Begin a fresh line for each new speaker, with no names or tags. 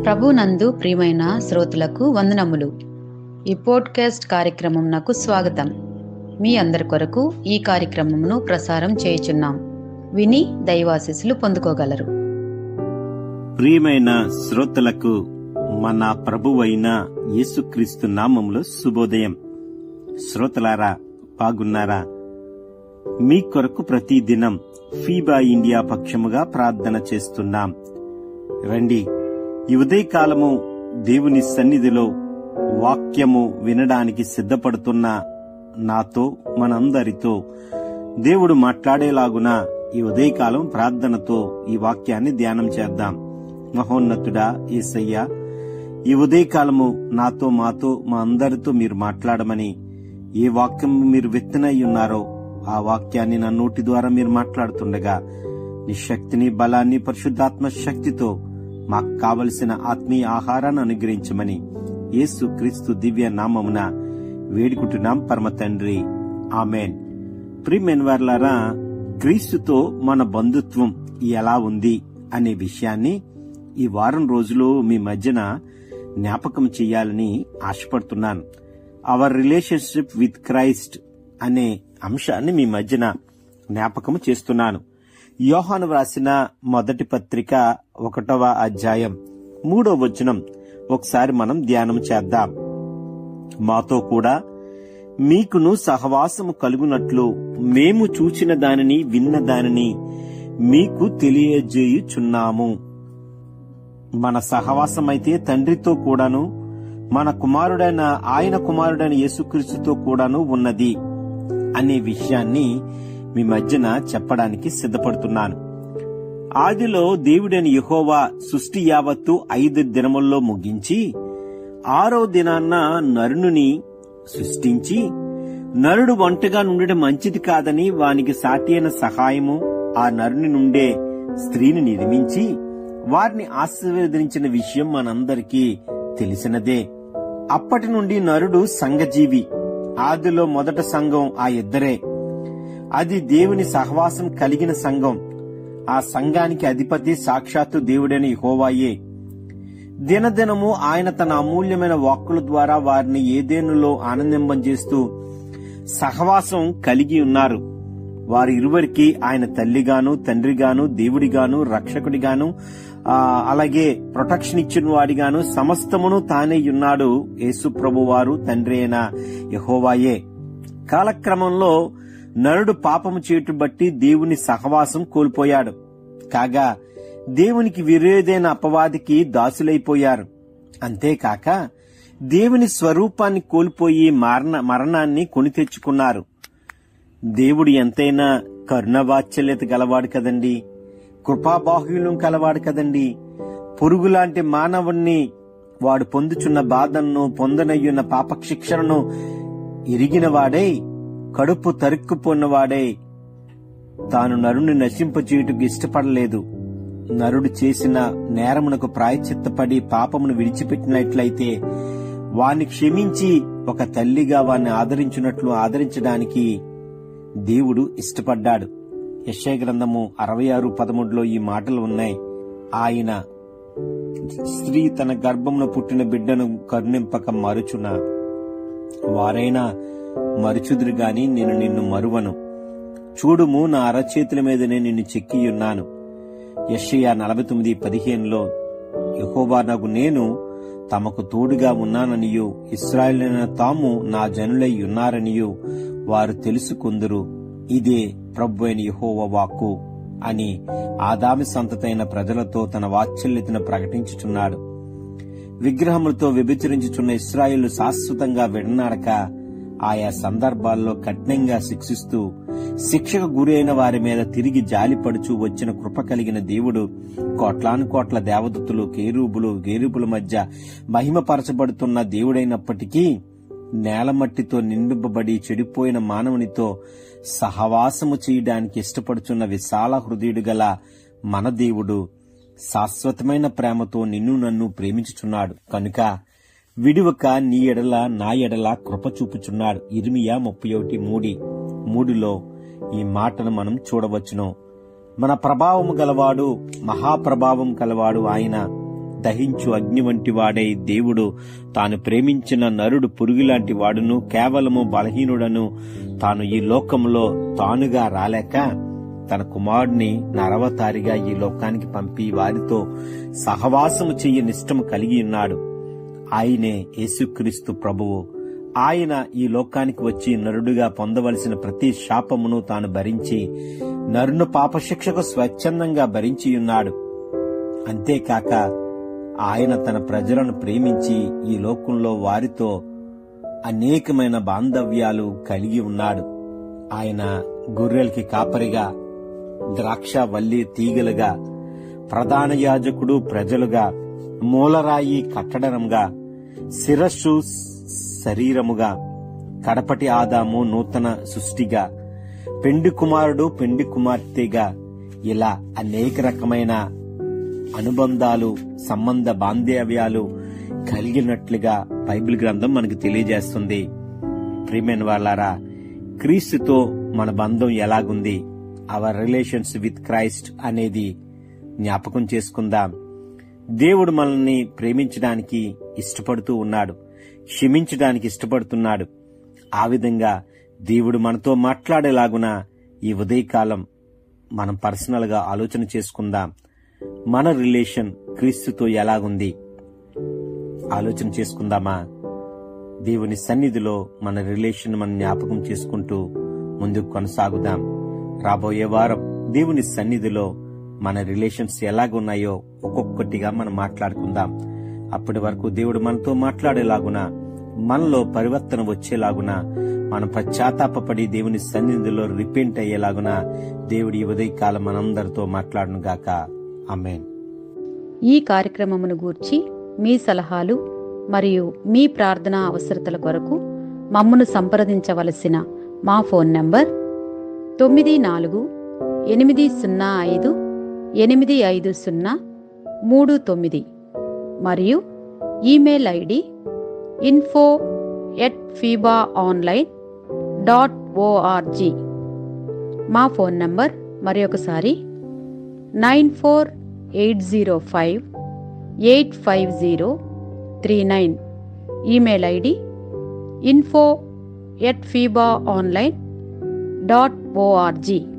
ప్రభునందు ప్రియమైన శ్రోతలకు వందనములు. ఈ పోడ్కాస్ట్ కార్యక్రమంనకు స్వాగతం. మీ అందరి కొరకు ఈ కార్యక్రమమును ప్రసారం చేయుచున్నాం. విని దైవాశీస్సులు పొందుకోగలరు.
ప్రియమైన శ్రోతలకు మన ప్రభువైన యేసుక్రీస్తు నామములో శుభోదయం. శ్రోతలారా, బాగున్నారా? మీ కొరకు ప్రతిదినం ఫీబా ఇండియా పక్షముగా ప్రార్థన చేస్తున్నాం. రండి, ఈ ఉదయకాలము దేవుని సన్నిధిలో వాక్యము వినడానికి సిద్ధపడుతున్న నాతో, మనందరితో దేవుడు మాట్లాడేలాగున ఈ ఉదయకాలం ప్రార్థనతో ఈ వాక్యాన్ని ధ్యానం చేద్దాం. మహోన్నతుడా యేసయ్యా, ఈ ఉదయకాలము నాతో, మాతో, మా అందరితో మీరు మాట్లాడమని, ఏ వాక్యం మీరు విత్తనై ఉన్నారో ఆ వాక్యాన్ని నా నోటి ద్వారా మీరు మాట్లాడుతుండగా నీ శక్తిని, బలాన్ని, పరిశుద్ధాత్మ శక్తితో మాకు కావలసిన ఆత్మీయ ఆహారాన్ని అనుగ్రహించమని యేసు క్రీస్తు దివ్య నామమున వేడుకుంటున్నాం పరమ తండ్రి, ఆమెన్. ప్రియమైన వారలారా, క్రీస్తుతో మన బంధుత్వం ఎలా ఉంది అనే విషయాన్ని ఈ వారం రోజులు మీ మధ్యన జ్ఞాపకం చేయాలని ఆశపడుతున్నాను. అవర్ రిలేషన్షిప్ విత్ క్రైస్ట్ అనే అంశాన్ని మీ మధ్యన జ్ఞాపకం చేస్తున్నాను. యోహాను వ్రాసిన మొదటి పత్రిక 1వ అధ్యాయం 3వ వచనం ఒకసారి మనం ధ్యానం చేద్దాం. మాతో కూడా మీకును సహవాసము కలుగునట్లు మేము చూచిన దానిని, విన్న దానిని మీకు తెలియజేయుచున్నాము. మన సహవాసమైతే తండ్రితో కూడాను, మన ఆయన కుమారుడైన యేసుక్రీస్తుతో కూడాను ఉన్నది అనే విషయాన్ని మీ మధ్యన చెప్పడానికి సిద్ధపడుతున్నాను. ఆదిలో దేవుడైన యెహోవా సృష్టి యావత్తు 5 దినముల్లో ముగించి 6వ దినాన్న నరుని సృష్టించి, నరుడు ఒంటరిగా నుండడం మంచిది కాదని వానికి సాటి అయిన సహాయము ఆ నరుని నుండే స్త్రీని నిర్మించి వారిని ఆశీర్వదించిన విషయం మనందరికీ తెలిసినదే. అప్పటి నుండి నరుడు సంఘజీవి. ఆదిలో మొదట సంఘం ఆ ఇద్దరే. అది దేవుని సహవాసం కలిగిన సంఘం. ఆ సంఘానికి అధిపతి సాక్షాత్తు దేవుడైన యెహోవాయే. దినదినము ఆయన తన అమూల్యమైన వాక్కుల ద్వారా వారిని ఏదెనులో ఆనందింపజేస్తూ సహవాసం కలిగి ఉన్నారు. వారి ఇరువురికి ఆయన తల్లిగాను, తండ్రిగాను, దేవుడిగాను, రక్షకుడిగాను, అలాగే ప్రొటెక్షన్ ఇచ్చిన వాడిగాను సమస్తమును తానే ఉన్నాడు. యేసు ప్రభు వారు తండ్రి అయిన యెహోవాయే. కాలక్రమంలో నరుడు పాపము చేటు బట్టి దేవుని సహవాసం కోల్పోయాడు. కాగా దేవునికి విరోధైన అపవాదికి దాసులైపోయారు. అంతేకాక దేవుని స్వరూపాన్ని కోల్పోయి మరణాన్ని కొని తెచ్చుకున్నారు. దేవుడు ఎంతైనా కరుణవాత్సల్యత గలవాడు కదండి, కృపాబాహుల్యం కలవాడు కదండి. పురుగులాంటి మానవుణ్ణి వాడు పొందుచున్న బాధను, పొందనయ్యున్న పాపశిక్షణను ఎరిగినవాడై, కడుపు తరుక్కుపోన్నవాడై తాను నరుని నశింపచేయుటకు ఇష్టపడలేదు. నరుడు చేసిన నేరమునకు ప్రాయశ్చిత్తపడి పాపమును విడిచిపెట్టినట్లయితే వాణ్ణి క్షమించి ఒక తల్లిగా వాణ్ణి ఆదరించడానికి దేవుడు ఇష్టపడ్డాడు. యెషయా గ్రంథము 66:13 ఈ మాటలు ఉన్నాయి. ఆయన స్త్రీ తన గర్భమున పుట్టిన బిడ్డను కరుణింపక మరుచున వారైనా మరుచుదురు గాని నేను నిన్ను మరువను. చూడుము, నా అరచేతుల మీదనే నిన్ను చెక్కియున్నాను. యెషయా 49:15 యెహోవా నగు నేను తమకు తోడుగా ఉన్నాననియు, ఇశ్రాయేలునైన తాము నా జనులై ఉన్నారనియు వారు తెలుసుకుందురు. ఇదే ప్రభువైన యెహోవా వాక్కు అని ఆదాము సంతతైన ప్రజలతో తన వాత్సల్యతను ప్రకటించుచున్నాడు. విగ్రహములతో వ్యభిచరించుచున్న ఇశ్రాయేలు శాశ్వతంగా విడనాడక ఆయా సందర్భాల్లో కఠినంగా శిక్షిస్తూ శిక్షకు గురి అయిన వారి మీద తిరిగి జాలిపడుచు వచ్చిన కృప కలిగిన దేవుడు కోట్లాను కోట్ల దేవదూతలు, కేరూబుల మధ్య మహిమపరచబడుతున్న దేవుడైనప్పటికీ నేలమట్టితో నిండింపబడి చెడిపోయిన మానవునితో సహవాసము చేయడానికి ఇష్టపడుచున్న విశాల హృదయుడు గల మన దేవుడు శాశ్వతమైన ప్రేమతో నిన్ను నన్ను ప్రేమించుచున్నాడు. కనుక విడువక నీ ఎడల నా ఎడల కృప చూపుచున్నాడు. ఇర్మియా 31:3 ఈ మాటను మనం చూడవచ్చును. మన ప్రభావము గలవాడు, మహాప్రభావం గలవాడు ఆయన. దహించు అగ్ని వంటి వాడై దేవుడు తాను ప్రేమించిన నరుడు పురుగులాంటి వాడును, కేవలము బలహీనుడను, తాను ఈ లోకంలో తానుగా రాలేక తన కుమారుడిని నరవతారిగా ఈ లోకానికి పంపి వారితో సహవాసము చెయ్యనిష్టము కలిగి ఉన్నాడు. ఆయనే యేసుక్రీస్తు ప్రభువు. ఆయన ఈ లోకానికి వచ్చి నరుడుగా పొందవలసిన ప్రతి శాపమును తాను భరించి నరును పాపశిక్షకు స్వచ్ఛందంగా భరించి ఉన్నాడు. అంతేకాక ఆయన తన ప్రజలను ప్రేమించి ఈ లోకంలో వారితో అనేకమైన బాంధవ్యాలు కలిగి ఉన్నాడు. ఆయన గొర్రెలకి కాపరిగా, ద్రాక్షవల్లి తీగలుగా, ప్రధాన యాజకుడు ప్రజలుగా, మూలరాయి కట్టడంగా, శిరస్సు శరీరముగా, కడపటి ఆదాము నూతన సృష్టిగా, పెండి కుమారుడు పెండి కుమార్తెగా, ఇలా అనేక రకమైన అనుబంధాలు, సంబంధ బాంధవ్యాలు కలిగినట్లుగా బైబిల్ గ్రంథం మనకు తెలియజేస్తుంది. ప్రియమైన వాళ్ళారా, క్రీస్తుతో మన బంధం ఎలాగుంది, అవర్ రిలేషన్స్ విత్ క్రైస్ట్ అనేది జ్ఞాపకం చేసుకుందాం. దేవుడు మనల్ని ప్రేమించడానికి ఇష్టపడుతూ ఉన్నాడు, క్షమించడానికి ఇష్టపడుతున్నాడు. ఆ విధంగా దేవుడు మనతో మాట్లాడేలాగున ఈ ఉదయకాలం మనం పర్సనల్ గా ఆలోచన చేసుకుందాం. మన రిలేషన్ క్రీస్తుతో ఎలాగుంది ఆలోచన చేసుకుందామా? దేవుని సన్నిధిలో మన రిలేషన్ మనం జ్ఞాపకం చేసుకుంటూ ముందుకు కొనసాగుదాం. రాబోయే వారం దేవుని సన్నిధిలో మన రిలేషన్స్ ఎలాగున్నాయో ఒక్కొక్కటిగా మనం మాట్లాడుకుందాం. అప్పటి వరకు దేవుడు మనతో మాట్లాడేలాగున, మనలో పరివర్తన వచ్చేలాగున, మనం పశ్చాత్తాపపడి దేవుని సన్నిధిలో రిపెంట్ అయ్యేలాగున దేవుడి ఉదయకాలం మనందరితో మాట్లాడును గాక. ఆమేన్.
ఈ కార్యక్రమమును గూర్చి మీ సలహాలు మరియు మీ ప్రార్థనా అవసరతల కొరకు మమ్మను సంప్రదించవలసిన మా ఫోన్ నంబర్ 948585085039 మరియు ఈమెయిల్ ఐడి info@fibaonline.org. మా ఫోన్ నంబర్ మరొకసారి 9480585039. Email ID info@fibaonline.org.